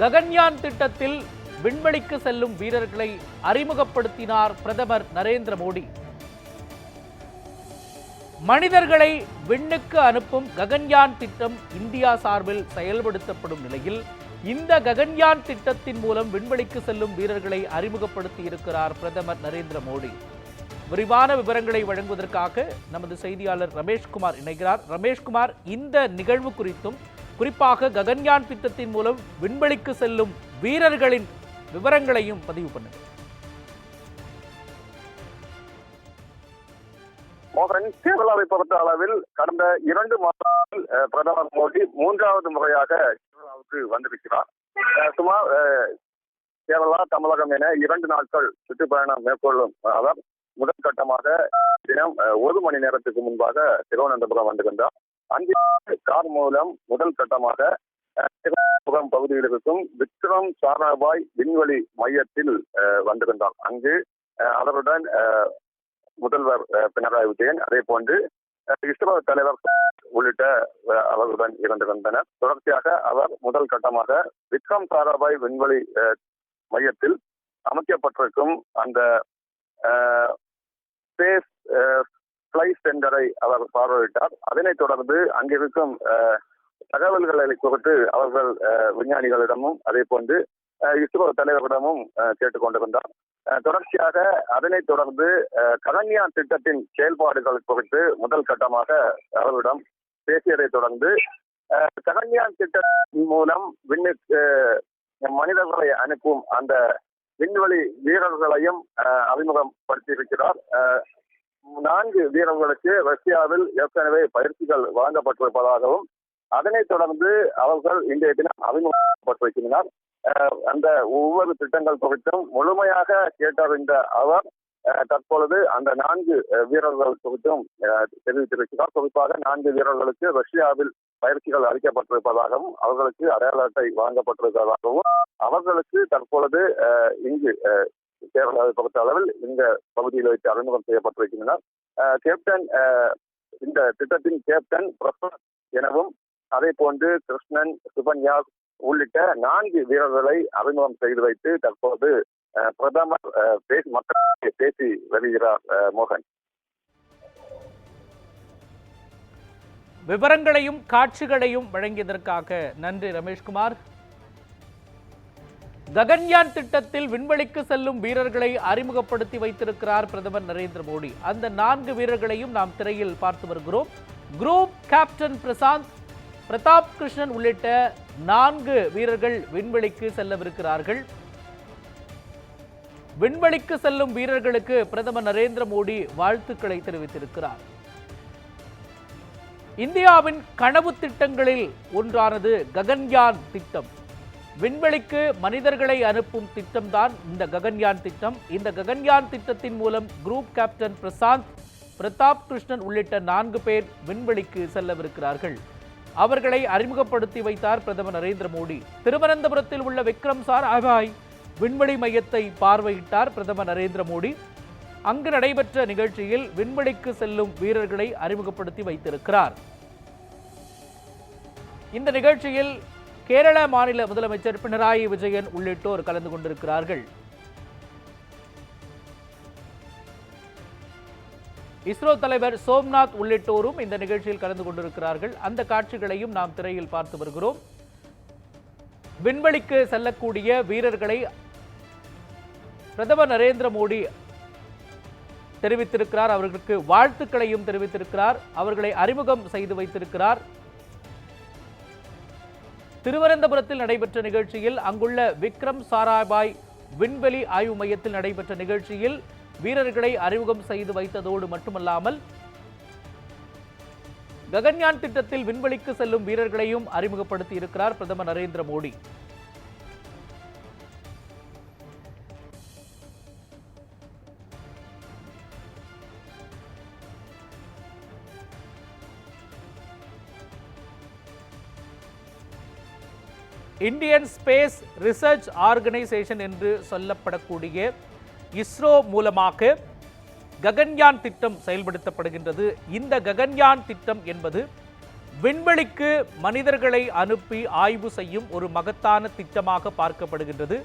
ககன்யான் திட்டத்தில் விண்வெளிக்கு செல்லும் வீரர்களை அறிமுகப்படுத்தினார் பிரதமர் நரேந்திர மோடி. மனிதர்களை விண்ணுக்கு அனுப்பும் ககன்யான் திட்டம் இந்தியா சார்பில் செயல்படுத்தப்படும் நிலையில் இந்த ககன்யான் திட்டத்தின் மூலம் விண்வெளிக்கு செல்லும் வீரர்களை அறிமுகப்படுத்தி இருக்கிறார் பிரதமர் நரேந்திர மோடி. விரிவான விவரங்களை வழங்குவதற்காக நமது செய்தியாளர் ரமேஷ்குமார் இணைகிறார். ரமேஷ்குமார், இந்த நிகழ்வு குறித்தும் குறிப்பாக ககன்யான் திட்டத்தின் மூலம் விண்வெளிக்கு செல்லும் வீரர்களின் விவரங்களையும் பதிவு பண்ணுங்க. மோகன், கேரளாவை பொறுத்த அளவில் கடந்த 2 மாதத்தில் பிரதமர் மோடி 3வது முறையாக கேரளாவுக்கு வந்திருக்கிறார். சுமார் கேரளா, தமிழகம் என 2 நாட்கள் சுற்றுப்பயணம் மேற்கொள்ளும் அவர் முதல் கட்டமாக தினம் 1 மணி நேரத்துக்கு முன்பாக திருவனந்தபுரம் வந்திருந்தார். அங்கே கார் மூலம் முதல் கட்டமாக திருவனந்தபுரம் பகுதியில் இருக்கும் விக்ரம் சாராபாய் விண்வெளி மையத்தில் வந்திருந்தார். அங்கு அவருடன் முதல்வர் பினராயி விஜயன், அதே போன்று இஸ்ரோ தலைவர் உள்ளிட்ட அவருடன் இருந்திருந்தனர். தொடர்ச்சியாக அவர் முதல் கட்டமாக விக்ரம் சாராபாய் விண்வெளி மையத்தில் அமைக்கப்பட்டிருக்கும் அந்த ஸ்பேஸ் பிளைட் சென்டரை அவர் பார்வையிட்டார். அதனைத் தொடர்ந்து அங்கிருக்கும் தகவல்களை குறித்து அவர்கள் விஞ்ஞானிகளிடமும் அதே போன்று இஸ்ரோ தலைவரிடமும் கேட்டுக்கொண்டிருந்தார். தொடர்ச்சியாக அதனைத் தொடர்ந்து ககன்யான் திட்டத்தின் செயல்பாடுகள் குறித்து முதல் கட்டமாக அவரிடம் பேசியதை தொடர்ந்து ககன்யான் திட்டத்தின் மூலம் விண்ணுக்கு மனிதர்களை அனுப்பும் அந்த விண்வெளி வீரர்களையும் அறிமுகப்படுத்தியிருக்கிறார். 4 வீரர்களுக்கு ரஷ்யாவில் ஏற்கனவே பயிற்சிகள் வழங்கப்பட்டிருப்பதாகவும் அதனைத் தொடர்ந்து அவர்கள் இன்றைய தினம் அறிமுகப்பட்டிருக்கிறார். அந்த ஒவ்வொரு திட்டங்கள் குறித்தும் முழுமையாக கேட்டறிந்த அவர் தற்பொழுது அந்த 4 வீரர்கள் குறித்தும் தெரிவித்திருக்கிறார். குறிப்பாக 4 வீரர்களுக்கு ரஷ்யாவில் பயிற்சிகள் அளிக்கப்பட்டிருப்பதாகவும் அவர்களுக்கு அடையாள அட்டை வழங்கப்பட்டிருப்பதாகவும் அவர்களுக்கு தற்பொழுது இங்கு கேரளாவை பொறுத்த அளவில் இந்த பகுதியில் வைத்து அறிமுகம் செய்யப்பட்டிருக்கின்றனர். கேப்டன், இந்த திட்டத்தின் கேப்டன் பிரசாத் எனவும் அதே போன்று கிருஷ்ணன், சுபன்யா உள்ளிட்ட 4 வீரர்களை அறிமுகம் செய்து வைத்து தற்போது பிரதமர் மக்களுக்கு பேசி வருகிறார். மோகன், விவரங்களையும் காட்சிகளையும் வழங்கியதற்காக நன்றி ரமேஷ்குமார். ககன்யான் திட்டத்தில் விண்வெளிக்கு செல்லும் வீரர்களை அறிமுகப்படுத்தி வைத்திருக்கிறார் பிரதமர் நரேந்திர மோடி. அந்த 4 வீரர்களையும் நாம் திரையில் பார்த்து வருகிறோம். குரூப் கேப்டன் பிரசாந்த், பிரதாப் கிருஷ்ணன் உள்ளிட்ட 4 வீரர்கள் விண்வெளிக்கு செல்லவிருக்கிறார்கள். விண்வெளிக்கு செல்லும் வீரர்களுக்கு பிரதமர் நரேந்திர மோடி வாழ்த்துக்களை தெரிவித்திருக்கிறார். இந்தியாவின் கனவு திட்டங்களில் ஒன்றானது ககன்யான் திட்டம். விண்வெளிக்கு மனிதர்களை அனுப்பும் திட்டம்தான் இந்த ககன்யான் திட்டம். இந்த ககன்யான் திட்டத்தின் மூலம் குரூப் கேப்டன் பிரசாந்த், பிரதாப் கிருஷ்ணன் உள்ளிட்ட 4 பேர் விண்வெளிக்கு செல்லவிருக்கிறார்கள். அவர்களை அறிமுகப்படுத்தி வைத்தார் பிரதமர் நரேந்திர மோடி. திருவனந்தபுரத்தில் உள்ள விக்ரம் சாராபாய் விண்வெளி மையத்தை பார்வையிட்டார் பிரதமர் நரேந்திர மோடி. அங்கு நடைபெற்ற நிகழ்ச்சியில் விண்வெளிக்கு செல்லும் வீரர்களை அறிமுகப்படுத்தி வைத்திருக்கிறார். இந்த நிகழ்ச்சியில் கேரள மாநில முதலமைச்சர் பினராயி விஜயன் உள்ளிட்டோர் கலந்து கொண்டிருக்கிறார்கள். இஸ்ரோ தலைவர் சோம்நாத் உள்ளிட்டோரும் இந்த நிகழ்ச்சியில் கலந்து கொண்டிருக்கிறார்கள். அந்த காட்சிகளையும் நாம் திரையில் பார்த்து வருகிறோம். விண்வெளிக்கு செல்லக்கூடிய வீரர்களை பிரதமர் நரேந்திர மோடி தெரிவித்திருக்கிறார். அவர்களுக்கு வாழ்த்துக்களையும் தெரிவித்திருக்கிறார். அவர்களை அறிமுகம் செய்து வைத்திருக்கிறார். திருவனந்தபுரத்தில் நடைபெற்ற நிகழ்ச்சியில் அங்குள்ள விக்ரம் சாராபாய் விண்வெளி ஆய்வு மையத்தில் நடைபெற்ற நிகழ்ச்சியில் வீரர்களை அறிமுகம் செய்து வைத்ததோடு மட்டுமல்லாமல் ககன்யான் திட்டத்தில் விண்வெளிக்கு செல்லும் வீரர்களையும் அறிமுகப்படுத்தி இருக்கிறார் பிரதமர் Narendra Modi. Indian space research organisation என்று சொல்லப்படக்கூடிய இஸ்ரோ மூலமாக ககன்யான் திட்டம் செயல்படுத்தப்படுகின்றது. இந்த ககன்யான் திட்டம் என்பது விண்வெளிக்கு மனிதர்களை அனுப்பி ஆய்வு செய்யும் ஒரு மகத்தான திட்டமாக பார்க்கப்படுகின்றது.